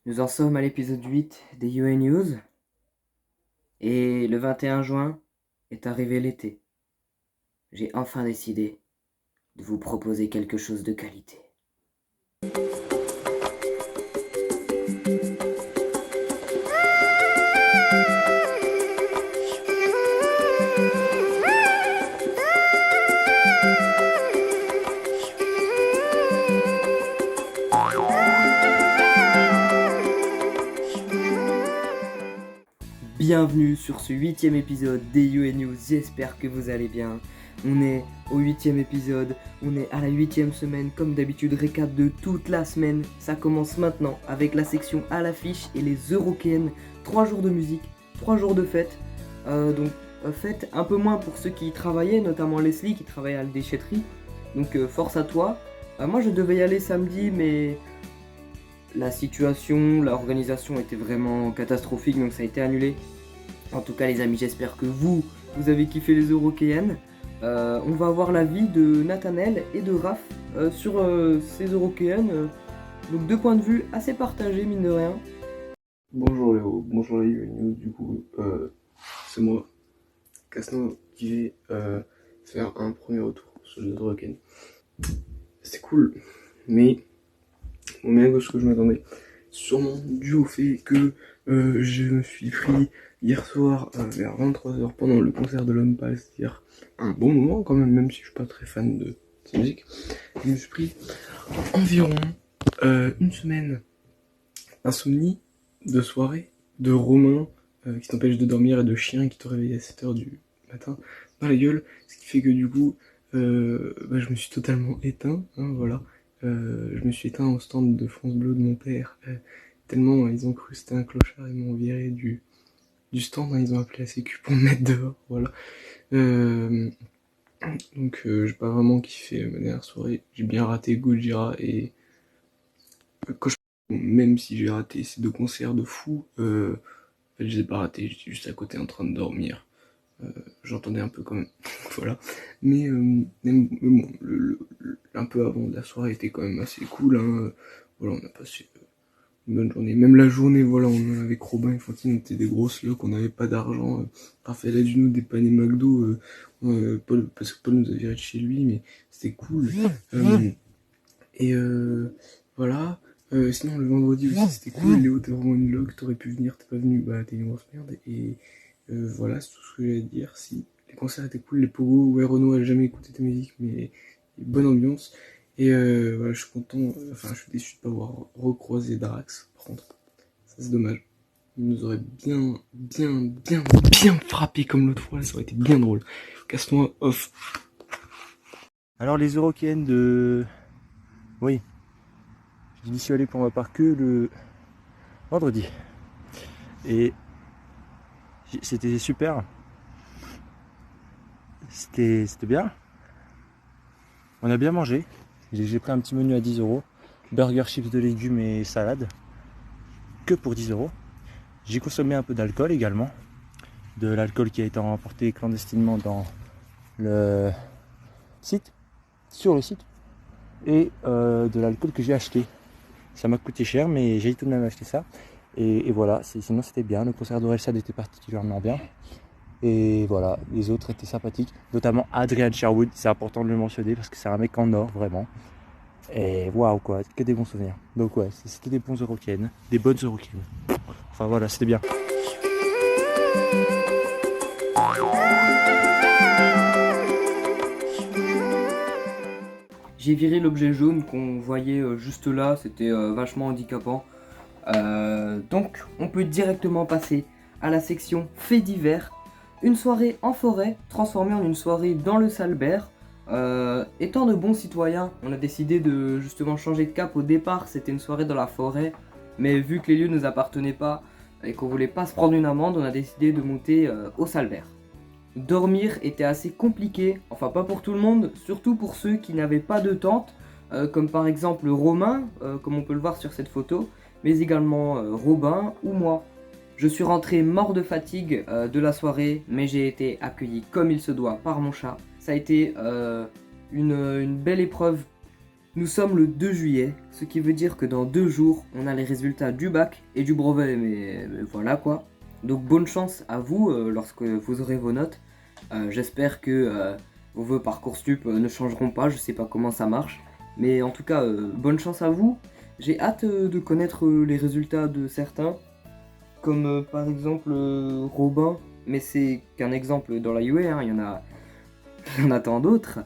Nous en sommes à l'épisode 8 des UA News. Et le 21 juin est arrivé l'été. J'ai enfin décidé de vous proposer quelque chose de qualité. Bienvenue sur ce 8e épisode des UA News, j'espère que vous allez bien. On est au 8e épisode, on est à la 8e semaine, comme d'habitude, récap de toute la semaine. Ça commence maintenant avec la section à l'affiche et les Eurokéennes. 3 jours de musique, 3 jours de fête. Fête un peu moins pour ceux qui y travaillaient, notamment Leslie qui travaille à la déchetterie. Donc force à toi. Moi je devais y aller samedi, mais la situation, l'organisation était vraiment catastrophique, donc ça a été annulé. En tout cas les amis, j'espère que vous avez kiffé les Eurokéennes. On va avoir l'avis de Nathanaël et de Raph sur ces Eurokéennes. Donc deux points de vue assez partagés mine de rien. Bonjour Léo, bonjour les news, du coup c'est moi, Casno, qui vais faire un premier retour sur les Eurokéennes. C'était cool, mais bien que ce que je m'attendais, sûrement dû au fait que je me suis pris hier soir vers 23h pendant le concert de l'Homme Pâle, c'est-à-dire un bon moment quand même si je suis pas très fan de cette musique. Je me suis pris environ une semaine d'insomnie, de soirée, de Romain qui t'empêche de dormir et de chien qui te réveille à 7h du matin dans la gueule, ce qui fait que du coup je me suis totalement éteint, hein, voilà. Je me suis éteint au stand de France Bleu de mon père, tellement ils ont cru que c'était un clochard, ils m'ont viré du stand, hein, ils ont appelé la sécu pour me mettre dehors, voilà. Donc j'ai pas vraiment kiffé ma dernière soirée, j'ai bien raté Gojira et même si j'ai raté ces deux concerts de fou, en fait je les ai pas ratés, j'étais juste à côté en train de dormir. J'entendais un peu quand même, voilà. Mais bon, un peu avant de la soirée était quand même assez cool, hein. Voilà, on a passé une bonne journée. Même la journée, voilà, on avait Robin et Fantine, on était des grosses locks, on n'avait pas d'argent. Raphaël a dû nous dépanner McDo, parce que Paul nous a viré de chez lui, mais c'était cool. Voilà. Sinon, le vendredi aussi, c'était cool. Léo, t'es vraiment une loc, t'aurais pu venir, t'es pas venu, bah t'es une grosse merde. Et voilà, c'est tout ce que j'ai à dire. Si les concerts étaient cool, les pogos, ouais, Renaud a jamais écouté ta musique, mais bonne ambiance. Et voilà, je suis content, enfin, je suis déçu de pas avoir recroisé Darax, par contre. Ça, c'est dommage. Il nous aurait bien frappé comme l'autre fois, ça aurait été bien drôle. Casse-moi off. Alors les Eurokéennes de... Oui, je n'y suis allé pour ma part que le vendredi. Et c'était super. C'était bien. On a bien mangé. J'ai pris un petit menu à 10€. Burger, chips de légumes et salade. Que pour 10€. J'ai consommé un peu d'alcool également. De l'alcool qui a été emporté clandestinement dans le site. Sur le site. Et de l'alcool que j'ai acheté. Ça m'a coûté cher, mais j'ai tout de même acheté ça. Et voilà, sinon c'était bien. Le concert d'Orelsan était particulièrement bien. Et voilà, les autres étaient sympathiques. Notamment Adrian Sherwood, c'est important de le mentionner parce que c'est un mec en or, vraiment. Et waouh quoi, que des bons souvenirs. Donc ouais, c'était des bons Eurokéennes, des bonnes Eurokéennes. Enfin voilà, c'était bien. J'ai viré l'objet jaune qu'on voyait juste là, c'était vachement handicapant. Donc on peut directement passer à la section faits divers. Une soirée en forêt transformée en une soirée dans le Salbert. Étant de bons citoyens, on a décidé de justement changer de cap. Au départ c'était une soirée dans la forêt, mais vu que les lieux ne nous appartenaient pas et qu'on voulait pas se prendre une amende, on a décidé de monter au Salbert. Dormir était assez compliqué, enfin pas pour tout le monde, surtout pour ceux qui n'avaient pas de tente, comme par exemple Romain, comme on peut le voir sur cette photo, mais également Robin ou moi. Je suis rentré mort de fatigue de la soirée, mais j'ai été accueilli comme il se doit par mon chat. Ça a été une belle épreuve Nous sommes le 2 juillet, ce qui veut dire que dans 2 jours, on a les résultats du bac et du brevet, mais voilà quoi. Donc bonne chance à vous lorsque vous aurez vos notes. J'espère que vos vœux Parcoursup ne changeront pas, je sais pas comment ça marche. Mais en tout cas, bonne chance à vous. J'ai hâte de connaître les résultats de certains, comme par exemple Robin, mais c'est qu'un exemple dans la UA, hein, il y en a tant d'autres.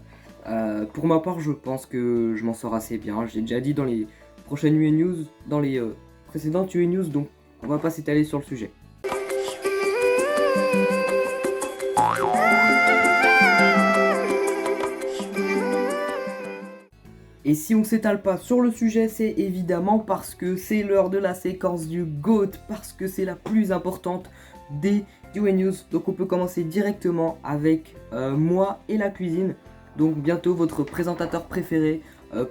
Pour ma part, je pense que je m'en sors assez bien. Je l'ai déjà dit dans les prochaines UA News, dans les précédentes UA News, donc on va pas s'étaler sur le sujet. Et si on s'étale pas sur le sujet, c'est évidemment parce que c'est l'heure de la séquence du GOAT, parce que c'est la plus importante des UA News. Donc on peut commencer directement avec moi et la cuisine. Donc bientôt votre présentateur préféré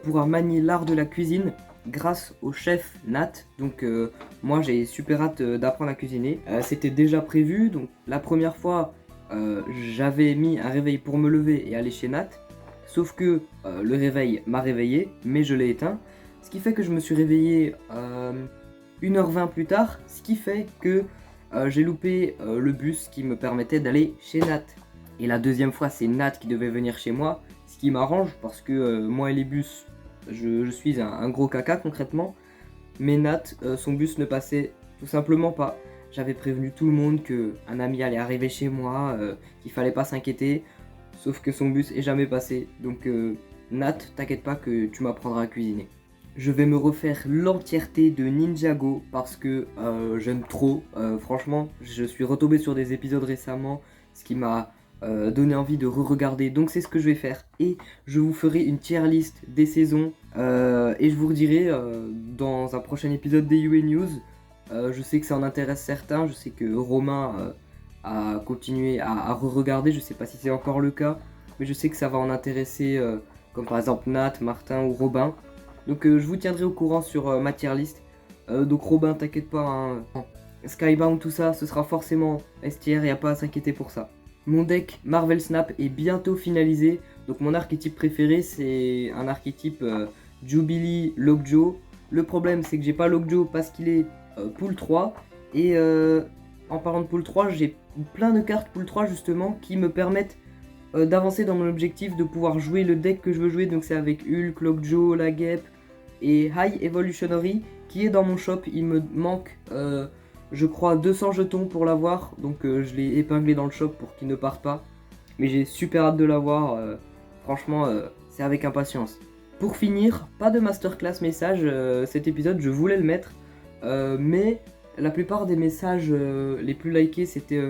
pourra manier l'art de la cuisine grâce au chef Nat. Donc moi j'ai super hâte d'apprendre à cuisiner. C'était déjà prévu, donc la première fois j'avais mis un réveil pour me lever et aller chez Nat. Sauf que le réveil m'a réveillé, mais je l'ai éteint. Ce qui fait que je me suis réveillé 1h20 plus tard, ce qui fait que j'ai loupé le bus qui me permettait d'aller chez Nat. Et la deuxième fois, c'est Nat qui devait venir chez moi, ce qui m'arrange parce que moi et les bus, je suis un gros caca concrètement. Mais Nat, son bus ne passait tout simplement pas. J'avais prévenu tout le monde qu'un ami allait arriver chez moi, qu'il fallait pas s'inquiéter. Sauf que son bus est jamais passé, donc Nat, t'inquiète pas que tu m'apprendras à cuisiner. Je vais me refaire l'entièreté de Ninjago parce que j'aime trop, franchement, je suis retombé sur des épisodes récemment, ce qui m'a donné envie de re-regarder, donc c'est ce que je vais faire. Et je vous ferai une tier list des saisons, et je vous redirai dans un prochain épisode des UA News. Je sais que ça en intéresse certains, je sais que Romain à continuer à re-regarder, je sais pas si c'est encore le cas, mais je sais que ça va en intéresser comme par exemple Nat, Martin ou Robin. Donc je vous tiendrai au courant sur ma tier list. Donc Robin, t'inquiète pas, hein, Skybound, tout ça, ce sera forcément STR, y a pas à s'inquiéter pour ça. Mon deck Marvel Snap est bientôt finalisé, donc mon archétype préféré c'est un archétype Jubilee Lockjaw. Le problème c'est que j'ai pas Lockjaw parce qu'il est pool 3, et en parlant de pool 3, j'ai plein de cartes pool 3 justement qui me permettent d'avancer dans mon objectif de pouvoir jouer le deck que je veux jouer. Donc c'est avec Hulk, Lockjaw, la Guêpe et High Evolutionary qui est dans mon shop. Il me manque je crois 200 jetons pour l'avoir, donc je l'ai épinglé dans le shop pour qu'il ne parte pas. Mais j'ai super hâte de l'avoir, franchement c'est avec impatience. Pour finir, pas de masterclass message, cet épisode je voulais le mettre, mais la plupart des messages les plus likés c'était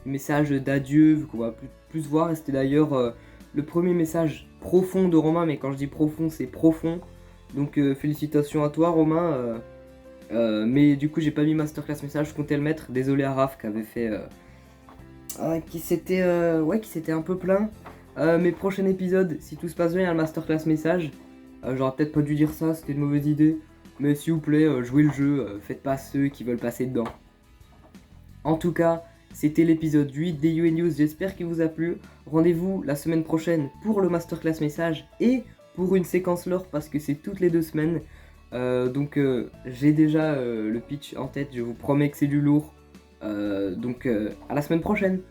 messages d'adieu, vu qu'on va plus voir, et c'était d'ailleurs le premier message profond de Romain, mais quand je dis profond c'est profond, donc félicitations à toi Romain, mais du coup j'ai pas mis masterclass message, je comptais le mettre, désolé à Raph qui avait fait qui s'était un peu plaint, mais prochain épisode, si tout se passe bien, il y a le masterclass message. J'aurais peut-être pas dû dire ça, c'était une mauvaise idée. Mais s'il vous plaît, jouez le jeu, faites pas ceux qui veulent passer dedans. En tout cas, c'était l'épisode 8 des UA News, j'espère qu'il vous a plu. Rendez-vous la semaine prochaine pour le masterclass message et pour une séquence lore parce que c'est toutes les 2 semaines. Donc j'ai déjà le pitch en tête, je vous promets que c'est du lourd. Donc à la semaine prochaine.